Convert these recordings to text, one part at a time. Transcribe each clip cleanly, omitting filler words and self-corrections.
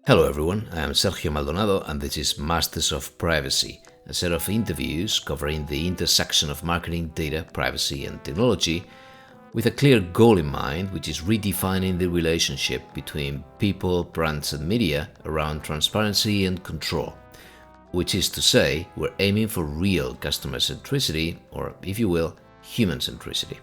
Hello everyone, I am Sergio Maldonado and this is Masters of Privacy, a set of interviews covering the intersection of marketing, data, privacy and technology with a clear goal in mind, which is redefining the relationship between people, brands and media around transparency and control. Which is to say, we're aiming for real customer centricity, or if you will, human centricity.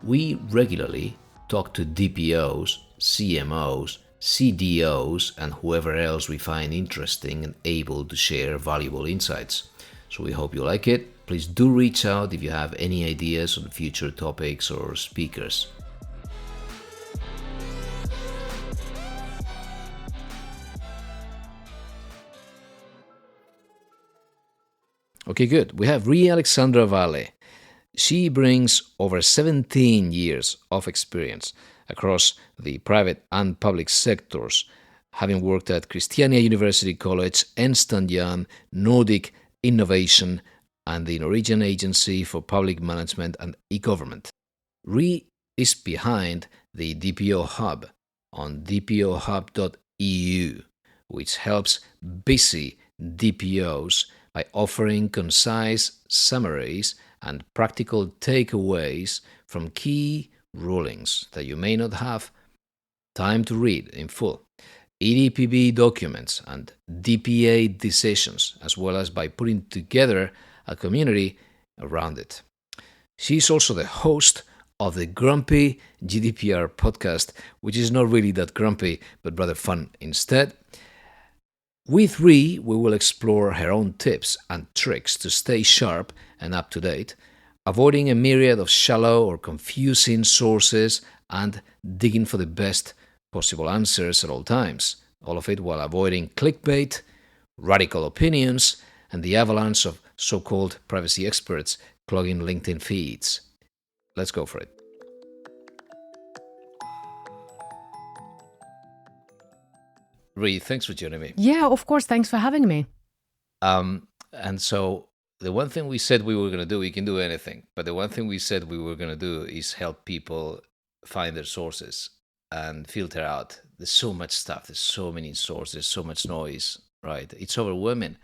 We regularly talk to DPOs, CMOs, CDOs, and whoever else we find interesting and able to share valuable insights. So we hope you like it. Please do reach out if you have any ideas on future topics or speakers. Okay, good. We have Rie Aleksandra Walle. She brings over 17 years of experience across the private and public sectors, having worked at Kristiania University College, Ernst Young, Nordic Innovation, and the Norwegian Agency for Public Management and eGovernment. Rie is behind the DPO Hub on dpohub.eu, which helps busy DPOs by offering concise summaries and practical takeaways from key rulings that you may not have time to read in full, EDPB documents and DPA decisions, as well as by putting together a community around it. She's also the host of the Grumpy GDPR podcast, which is not really that grumpy, but rather fun instead. With Rie, we will explore her own tips and tricks to stay sharp and up to date, avoiding a myriad of shallow or confusing sources and digging for the best possible answers at all times, all of it while avoiding clickbait, radical opinions, and the avalanche of so-called privacy experts clogging LinkedIn feeds. Let's go for it. Rie, thanks for joining me. Yeah, of course. Thanks for having me. And so the one thing we said we were going to do, we can do anything, but the one thing we said we were going to do is help people find their sources and filter out. There's so much stuff, there's so many sources, so much noise, right? It's overwhelming.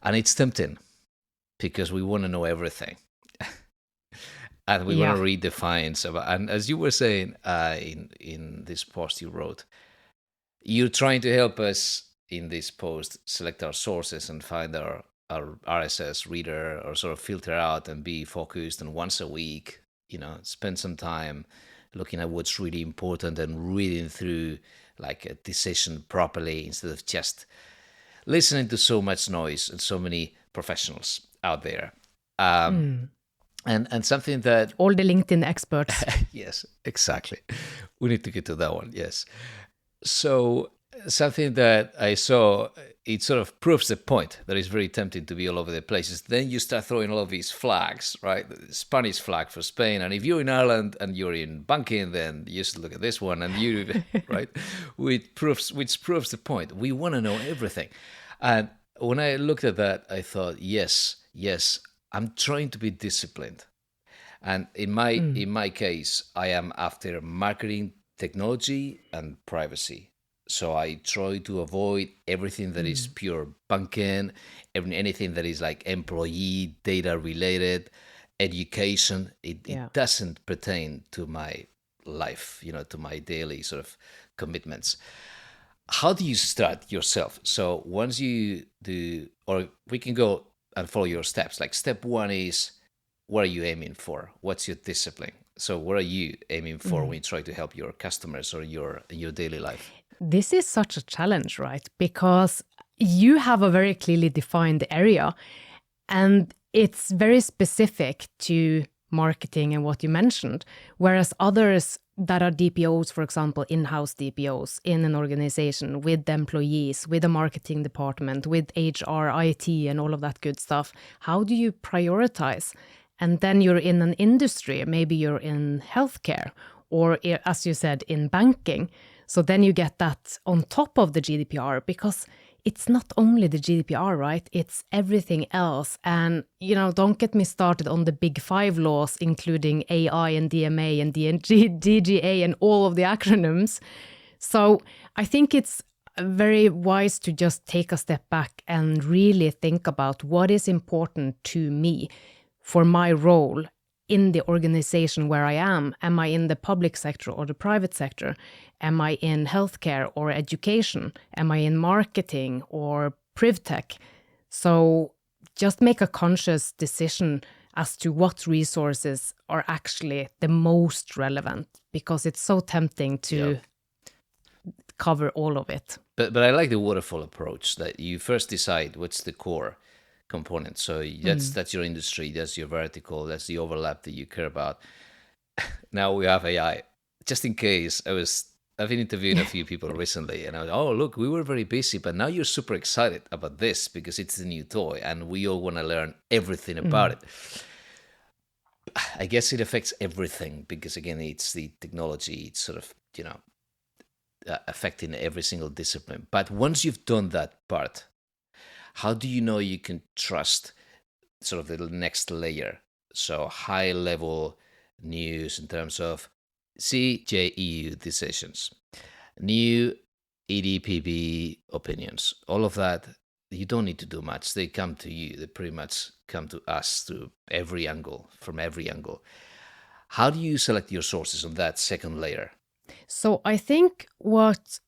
And it's tempting because we want to know everything. And we want to read the finds. And as you were saying in this post you wrote, you're trying to help us in this post select our sources and find our RSS reader, or sort of filter out and be focused, and once a week, spend some time looking at what's really important and reading through like a decision properly instead of just listening to so much noise and so many professionals out there. And something that... all the LinkedIn experts. Yes, exactly. We need to get to that one, yes. So something that I saw, it sort of proves the point that it's very tempting to be all over the places. Then you start throwing all of these flags, right? The Spanish flag for Spain. And if you're in Ireland and you're in banking, then you just look at this one and you, right? Which proves the point. We want to know everything. And when I looked at that, I thought, yes, I'm trying to be disciplined. And in my case, I am after marketing, technology and privacy. So I try to avoid everything that is pure banking, anything that is like employee data related, education. It doesn't pertain to my life, to my daily sort of commitments. How do you start yourself? So once you do, or we can go and follow your steps. Like step one is, what are you aiming for? What's your discipline? So what are you aiming for when you try to help your customers or your daily life? This is such a challenge, right? Because you have a very clearly defined area and it's very specific to marketing and what you mentioned, whereas others that are DPOs, for example, in-house DPOs in an organization with employees, with a marketing department, with HR, IT and all of that good stuff, how do you prioritize? And then you're in an industry, maybe you're in healthcare or, as you said, in banking. So then you get that on top of the GDPR, because it's not only the GDPR, right? It's everything else. And, don't get me started on the big five laws, including AI and DMA and DGA and all of the acronyms. So I think it's very wise to just take a step back and really think about what is important to me for my role in the organization where I am. Am I in the public sector or the private sector? Am I in healthcare or education? Am I in marketing or privtech? So just make a conscious decision as to what resources are actually the most relevant, because it's so tempting to cover all of it. But I like the waterfall approach, that you first decide what's the core component. So that's your industry, that's your vertical, that's the overlap that you care about. Now we have AI. Just in case, I've been interviewing a few people recently, and I was, oh, look, we were very busy, but now you're super excited about this because it's the new toy and we all want to learn everything about it. I guess it affects everything because, again, it's the technology, it's sort of, affecting every single discipline. But once you've done that part, how do you know you can trust sort of the next layer? So high level news in terms of CJEU decisions, new EDPB opinions, all of that, you don't need to do much. They come to you. They pretty much come to us through every angle, from every angle. How do you select your sources on that second layer? So I think what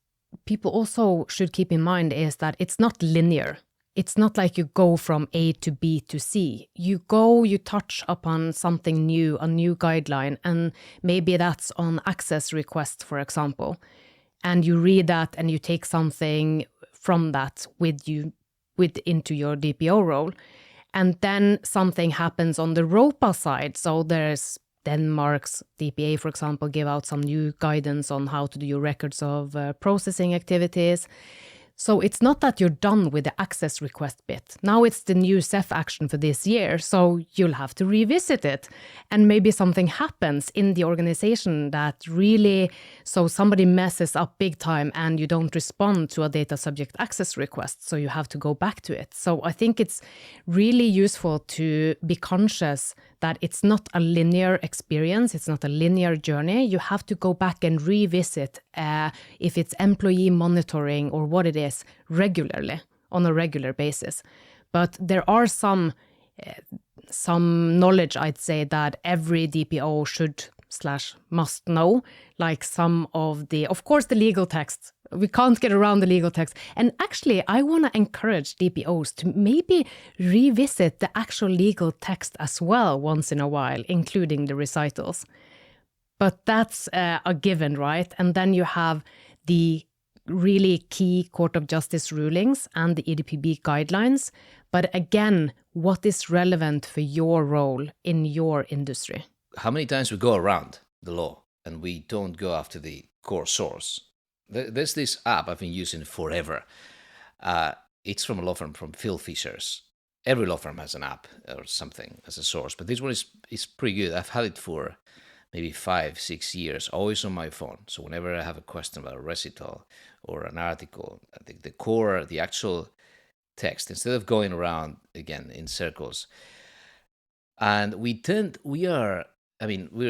people also should keep in mind is that it's not linear. It's not like you go from A to B to C. You touch upon something new, a new guideline, and maybe that's on access request, for example. And you read that and you take something from that into your DPO role. And then something happens on the ROPA side. So there's Denmark's DPA, for example, give out some new guidance on how to do your records of processing activities. So it's not that you're done with the access request bit. Now it's the new CEF action for this year, so you'll have to revisit it. And maybe something happens in the organization that really, so somebody messes up big time and you don't respond to a data subject access request, so you have to go back to it. So I think it's really useful to be conscious that it's not a linear experience, it's not a linear journey. You have to go back and revisit if it's employee monitoring or what it is regularly, on a regular basis. But there are some knowledge, I'd say, that every DPO should/must know, like some of course, the legal text. We can't get around the legal text. And actually, I want to encourage DPOs to maybe revisit the actual legal text as well once in a while, including the recitals. But that's a given, right? And then you have the really key Court of Justice rulings and the EDPB guidelines. But again, what is relevant for your role in your industry? How many times we go around the law and we don't go after the core source? There's this app I've been using forever. It's from a law firm, from Phil Fisher's. Every law firm has an app or something as a source, but this one is pretty good. I've had it for maybe 5-6 years, always on my phone. So whenever I have a question about a recital or an article, I think the core, the actual text, instead of going around again in circles. And we're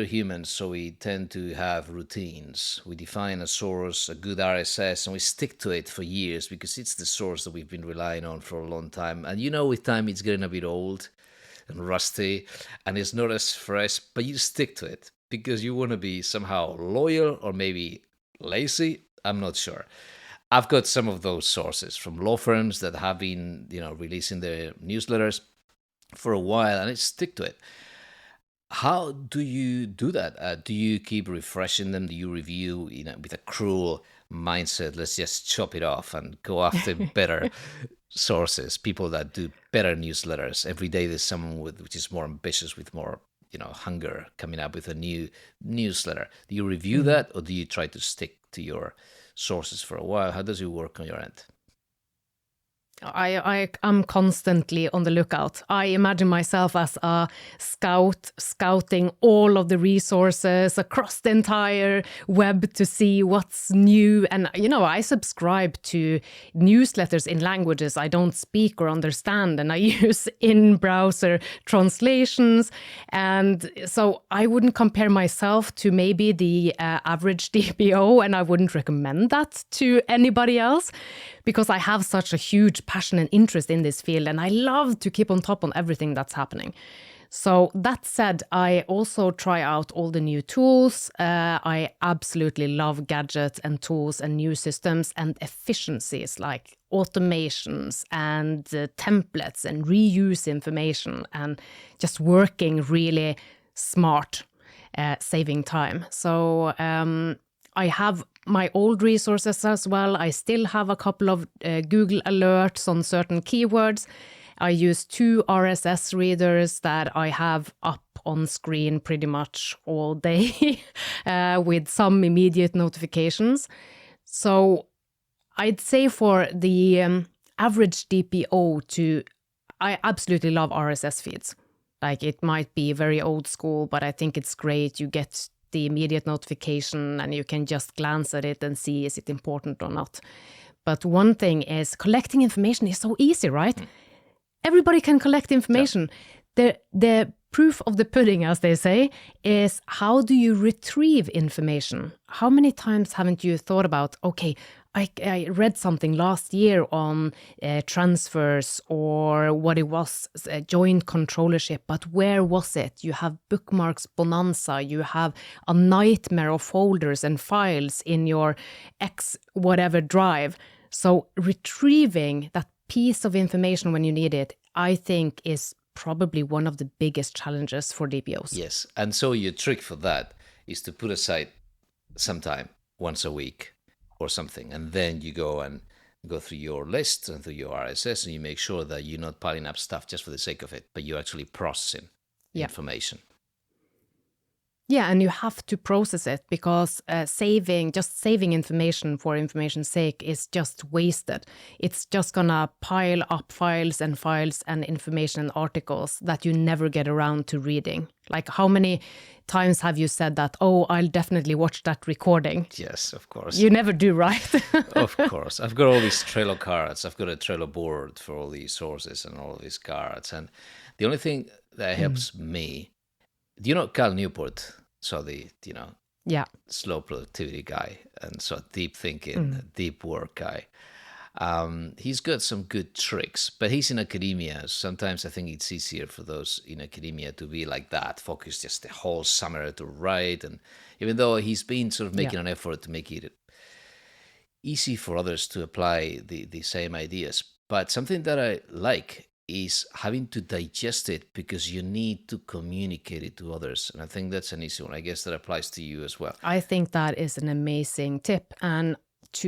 humans, so we tend to have routines. We define a source, a good RSS, and we stick to it for years because it's the source that we've been relying on for a long time. And with time, it's getting a bit old and rusty, and it's not as fresh, but you stick to it because you want to be somehow loyal or maybe lazy. I'm not sure. I've got some of those sources from law firms that have been, releasing their newsletters for a while, and I stick to it. How do you do that? Do you keep refreshing them? Do you review, with a cruel mindset, let's just chop it off and go after better sources, people that do better newsletters? Every day there's someone which is more ambitious, with more, hunger, coming up with a new newsletter. Do you review that, or do you try to stick to your sources for a while? How does it work on your end? I am constantly on the lookout. I imagine myself as a scout, scouting all of the resources across the entire web to see what's new. And, I subscribe to newsletters in languages I don't speak or understand, and I use in-browser translations. And so I wouldn't compare myself to maybe the average DPO, and I wouldn't recommend that to anybody else, because I have such a huge passion and interest in this field, and I love to keep on top on everything that's happening. So that said, I also try out all the new tools. I absolutely love gadgets and tools and new systems and efficiencies like automations and templates and reuse information and just working really smart, saving time. So I have my old resources as well. I still have a couple of Google alerts on certain keywords. I use 2 RSS readers that I have up on screen pretty much all day with some immediate notifications. So I'd say for the average DPO I absolutely love RSS feeds. Like, it might be very old school, but I think it's great. You get the immediate notification and you can just glance at it and see, is it important or not? But one thing is, collecting information is so easy, right? Everybody can collect information. Yeah. The proof of the pudding, as they say, is how do you retrieve information? How many times haven't you thought about, okay, I read something last year on transfers or what it was, joint controllership, but where was it? You have bookmarks bonanza, you have a nightmare of folders and files in your X whatever drive. So retrieving that piece of information when you need it, I think is probably one of the biggest challenges for DPOs. Yes, and so your trick for that is to put aside some time once a week or something, and then you go through your list and through your RSS, and you make sure that you're not piling up stuff just for the sake of it, but you're actually processing information. Yeah, and you have to process it, because saving information for information's sake is just wasted. It's just gonna pile up files and information and articles that you never get around to reading. Like, how many times have you said that, oh, I'll definitely watch that recording? Yes, of course. You never do, right? Of course. I've got all these Trello cards. I've got a Trello board for all these sources and all these cards. And the only thing that helps me, do you know Cal Newport? So the, slow productivity guy, and so deep thinking, deep work guy. He's got some good tricks, but he's in academia. Sometimes I think it's easier for those in academia to be like that, focus just the whole summer to write. And even though he's been sort of making an effort to make it easy for others to apply the same ideas. But something that I like is having to digest it, because you need to communicate it to others. And I think that's an easy one. I guess that applies to you as well. I think that is an amazing tip. And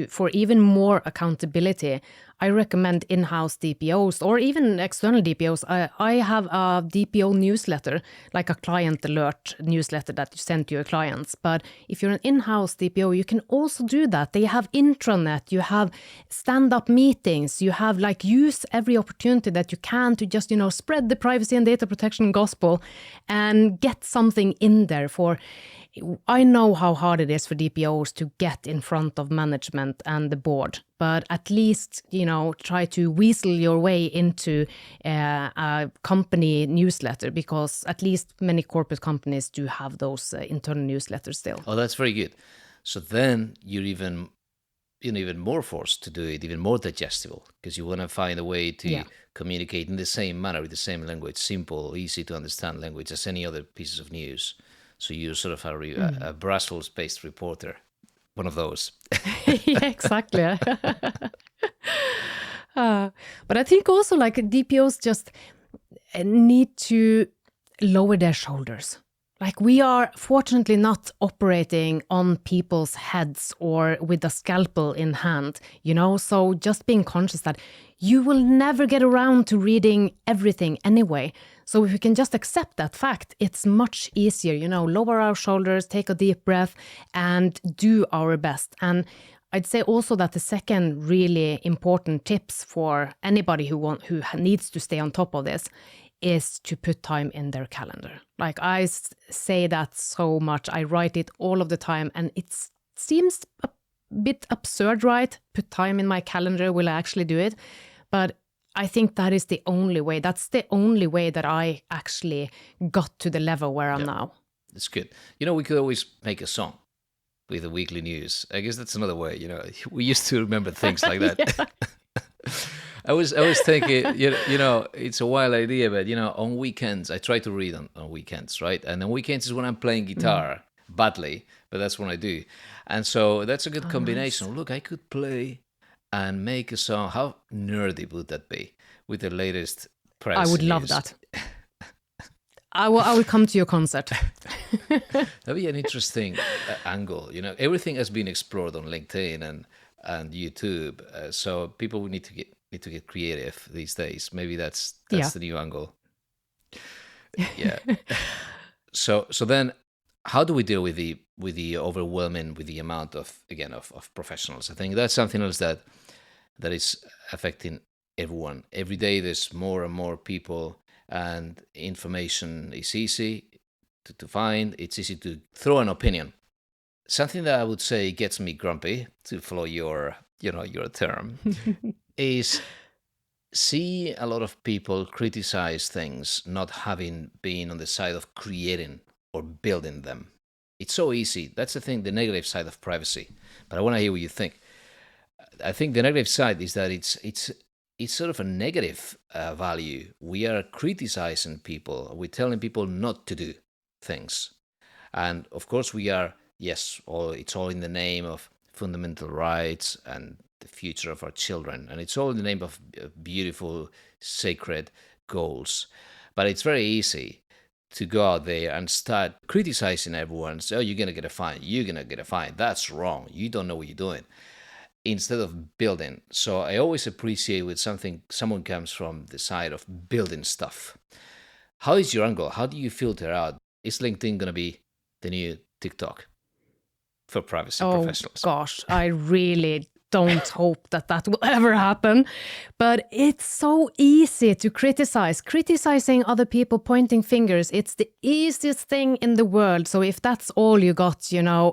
for even more accountability, I recommend in-house DPOs or even external DPOs. I have a DPO newsletter, like a client alert newsletter that you send to your clients. But if you're an in-house DPO, you can also do that. They have intranet, you have stand-up meetings, you have use every opportunity that you can to just, spread the privacy and data protection gospel and get something in there for... I know how hard it is for DPOs to get in front of management and the board, but at least, try to weasel your way into a company newsletter, because at least many corporate companies do have those internal newsletters still. Oh, that's very good. So then you're even more forced to do it, even more digestible, because you want to find a way to communicate in the same manner, with the same language, simple, easy to understand language as any other pieces of news. So you're sort of a Brussels-based reporter, one of those. Yeah, exactly. But I think also DPOs just need to lower their shoulders. We are fortunately not operating on people's heads or with a scalpel in hand, so just being conscious that you will never get around to reading everything anyway. So if we can just accept that fact, it's much easier, lower our shoulders, take a deep breath and do our best. And I'd say also that the second really important tips for anybody who needs to stay on top of this is to put time in their calendar. Like I say that so much, I write it all of the time, and it seems a bit absurd, right? Put time in my calendar, will I actually do it? But I think that is the only way. That's the only way that I actually got to the level where I'm now. It's good. You know, we could always make a song with the weekly news. I guess that's another way. You know, we used to remember things like that. I was thinking, you know, it's a wild idea, but you know, on weekends I try to read on weekends, right? And on weekends is when I'm playing guitar badly, but that's when I do. And so that's a good combination. Nice. Look, I could play and make a song. How nerdy would that be with the latest press? I would love news? that. I will come to your concert. That'd be an interesting angle. You know, everything has been explored on LinkedIn and YouTube, so people need to get creative these days. Maybe that's the new angle. Yeah. So then, how do we deal with the overwhelming with the amount of professionals? I think that's something else that is affecting everyone. Every day there's more and more people, and information is easy to find. It's easy to throw an opinion. Something that I would say gets me grumpy, to follow your term, is see a lot of people criticize things not having been on the side of creating or building them. It's so easy. That's the thing, the negative side of privacy. But I want to hear what you think. I think the negative side is that it's sort of a negative value. We are criticizing people. We're telling people not to do things. And of course we are, it's all in the name of fundamental rights and the future of our children. And it's all in the name of beautiful, sacred goals. But it's very easy to go out there and start criticizing everyone. So, you're going to get a fine. You're going to get a fine. That's wrong. You don't know what you're doing. Instead of building. So I always appreciate when someone comes from the side of building stuff. How is your angle? How do you filter out? Is LinkedIn going to be the new TikTok for privacy professionals? Oh gosh, I really don't hope that will ever happen. But it's so easy to criticizing other people, pointing fingers. It's the easiest thing in the world. So if that's all you got,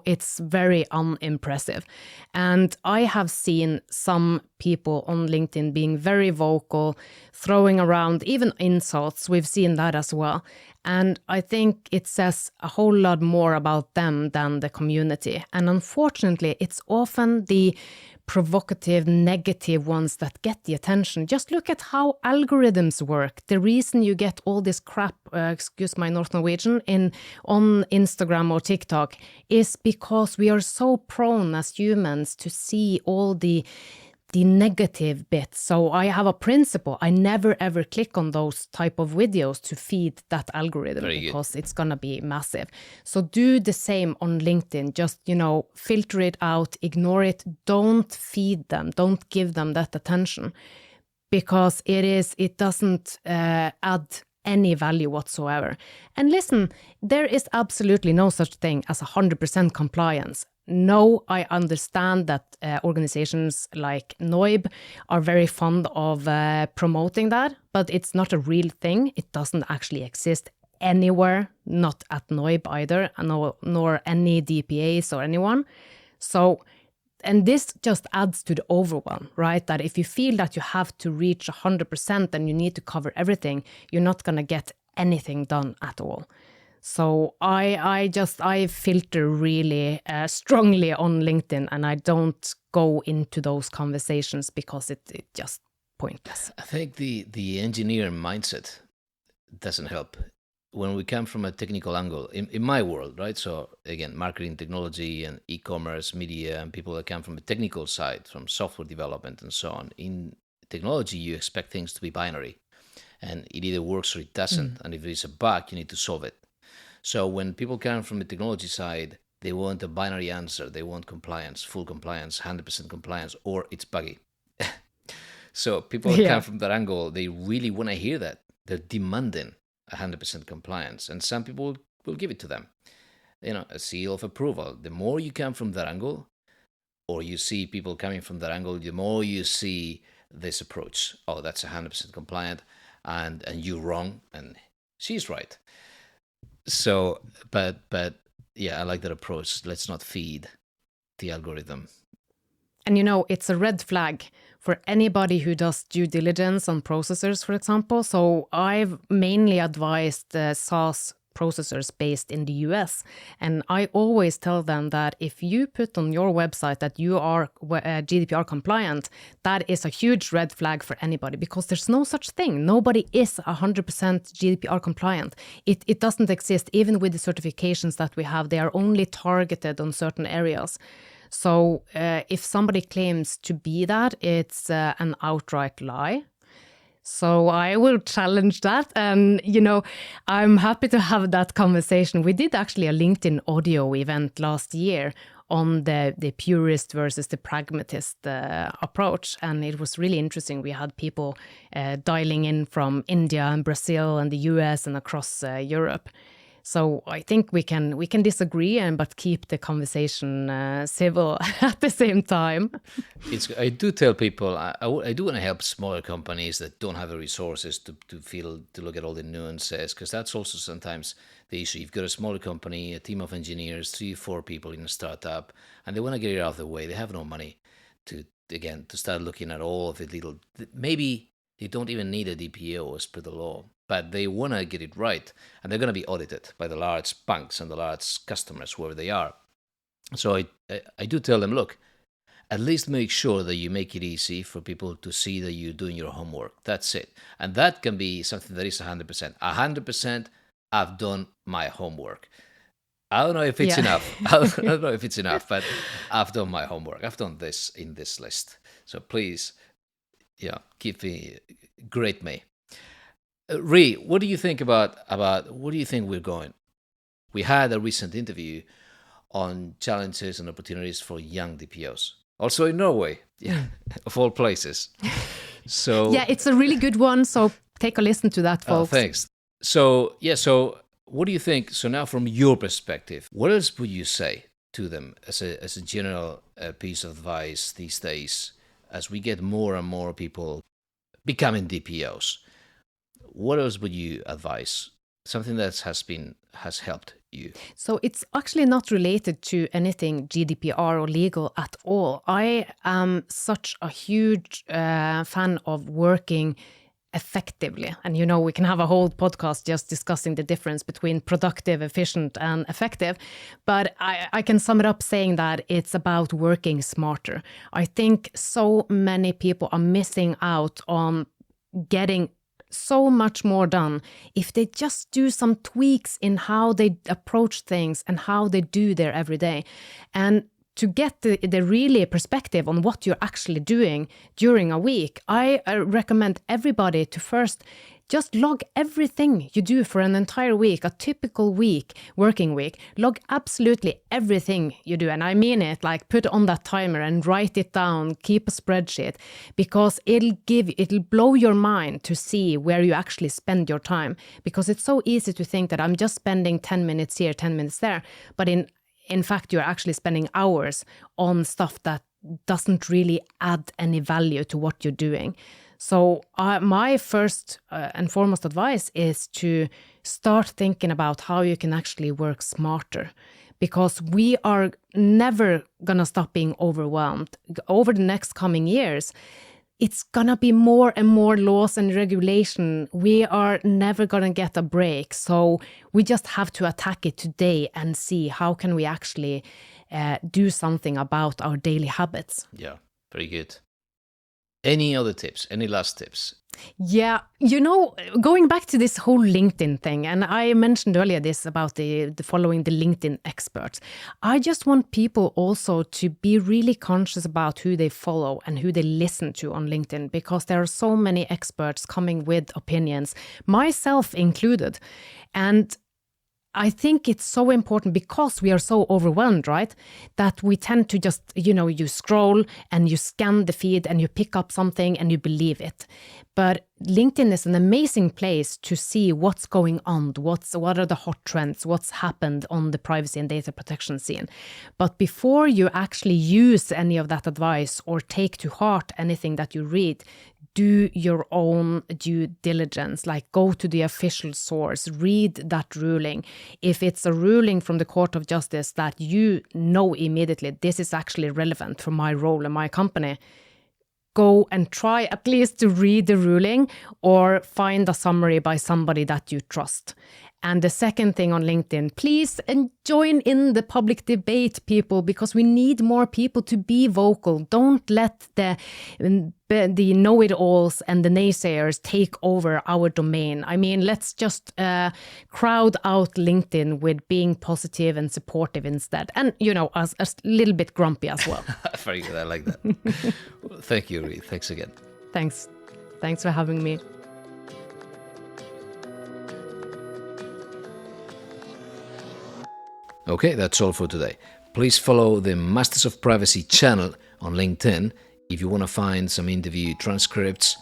it's very unimpressive. And I have seen some people on LinkedIn being very vocal, throwing around even insults. We've seen that as well. And I think it says a whole lot more about them than the community. And unfortunately, it's often the provocative, negative ones that get the attention. Just look at how algorithms work. The reason you get all this crap, excuse my North Norwegian, on Instagram or TikTok is because we are so prone as humans to see all the negative bits. So I have a principle. I never ever click on those type of videos to feed that algorithm because it's going to be massive. So do the same on LinkedIn. Just, filter it out, ignore it. Don't feed them. Don't give them that attention because it doesn't add any value whatsoever. And listen, there is absolutely no such thing as 100% compliance. No, I understand that organizations like NOIB are very fond of promoting that, but it's not a real thing. It doesn't actually exist anywhere, not at NOIB either, nor any DPAs or anyone. So, and this just adds to the overwhelm, right? That if you feel that you have to reach 100% and you need to cover everything, you're not going to get anything done at all. So I filter really strongly on LinkedIn, and I don't go into those conversations because it's just pointless. I think the engineer mindset doesn't help. When we come from a technical angle, in my world, right? So again, marketing, technology, and e-commerce, media, and people that come from a technical side, from software development and so on. In technology, you expect things to be binary, and it either works or it doesn't. And if there's a bug, you need to solve it. So when people come from the technology side, they want a binary answer. They want compliance, full compliance, 100% compliance, or it's buggy. So people that come from that angle, they really want to hear that. They're demanding 100% compliance. And some people will give it to them. A seal of approval. The more you come from that angle, or you see people coming from that angle, the more you see this approach. Oh, that's 100% compliant, and you're wrong, and she's right. So, but yeah, I like that approach. Let's not feed the algorithm. And it's a red flag for anybody who does due diligence on processors, for example. So I've mainly advised SaaS processors based in the US. And I always tell them that if you put on your website that you are GDPR compliant, that is a huge red flag for anybody, because there's no such thing. Nobody is 100% GDPR compliant. It doesn't exist. Even with the certifications that we have, they are only targeted on certain areas. So if somebody claims to be that, it's an outright lie. So I will challenge that. And, I'm happy to have that conversation. We did actually a LinkedIn audio event last year on the purist versus the pragmatist approach. And it was really interesting. We had people dialing in from India and Brazil and the US and across Europe. So I think we can disagree, but keep the conversation civil at the same time. I do tell people I do want to help smaller companies that don't have the resources to look at all the nuances, because that's also sometimes the issue. You've got a smaller company, a team of engineers, 3-4 people in a startup, and they want to get it out of the way. They have no money to start looking at all of the little. Maybe they don't even need a DPO as per the law, but they want to get it right, and they're going to be audited by the large banks and the large customers, whoever they are. So I do tell them, look, at least make sure that you make it easy for people to see that you're doing your homework. That's it. And that can be something that is 100%. 100%, I've done my homework. I don't know if it's enough. I don't know if it's enough, but I've done my homework. I've done this in this list. So please, grade me. Rie, what do you think about where do you think we're going? We had a recent interview on challenges and opportunities for young DPOs, also in Norway, of all places. So yeah, it's a really good one. So take a listen to that, folks. Thanks. So what do you think? So now, from your perspective, what else would you say to them as a general piece of advice these days, as we get more and more people becoming DPOs? What else would you advise? Something that has helped you? So it's actually not related to anything GDPR or legal at all. I am such a huge fan of working effectively. And we can have a whole podcast just discussing the difference between productive, efficient, and effective. But I can sum it up saying that it's about working smarter. I think so many people are missing out on getting so much more done if they just do some tweaks in how they approach things and how they do their everyday. And to get the really perspective on what you're actually doing during a week, I recommend everybody to first just log everything you do for an entire week, a typical week, working week. Log absolutely everything you do. And I mean it, like put on that timer and write it down, keep a spreadsheet, because it'll blow your mind to see where you actually spend your time. Because it's so easy to think that I'm just spending 10 minutes here, 10 minutes there. But in fact, you're actually spending hours on stuff that doesn't really add any value to what you're doing. So my first and foremost advice is to start thinking about how you can actually work smarter, because we are never going to stop being overwhelmed. Over the next coming years, it's going to be more and more laws and regulation. We are never going to get a break. So we just have to attack it today and see how can we actually do something about our daily habits. Yeah, very good. Any other tips? Any last tips? Yeah, going back to this whole LinkedIn thing, and I mentioned earlier this about the following the LinkedIn experts. I just want people also to be really conscious about who they follow and who they listen to on LinkedIn, because there are so many experts coming with opinions, myself included. And I think it's so important because we are so overwhelmed, right? That we tend to just, you scroll and you scan the feed and you pick up something and you believe it. But LinkedIn is an amazing place to see what's going on, what are the hot trends, what's happened on the privacy and data protection scene. But before you actually use any of that advice or take to heart anything that you read, do your own due diligence, like go to the official source, read that ruling. If it's a ruling from the Court of Justice that you know immediately, this is actually relevant for my role in my company, go and try at least to read the ruling or find a summary by somebody that you trust. And the second thing on LinkedIn, please join in the public debate, people, because we need more people to be vocal. Don't let the know-it-alls and the naysayers take over our domain. I mean, let's just crowd out LinkedIn with being positive and supportive instead. And, a little bit grumpy as well. Very good. I like that. Well, thank you, Rie. Thanks again. Thanks. Thanks for having me. Okay, that's all for today. Please follow the Masters of Privacy channel on LinkedIn if you want to find some interview transcripts,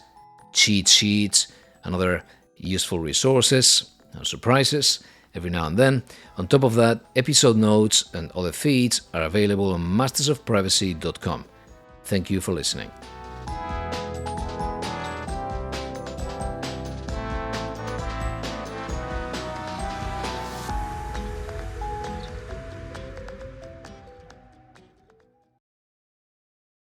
cheat sheets, and other useful resources and surprises every now and then. On top of that, episode notes and other feeds are available on mastersofprivacy.com. Thank you for listening.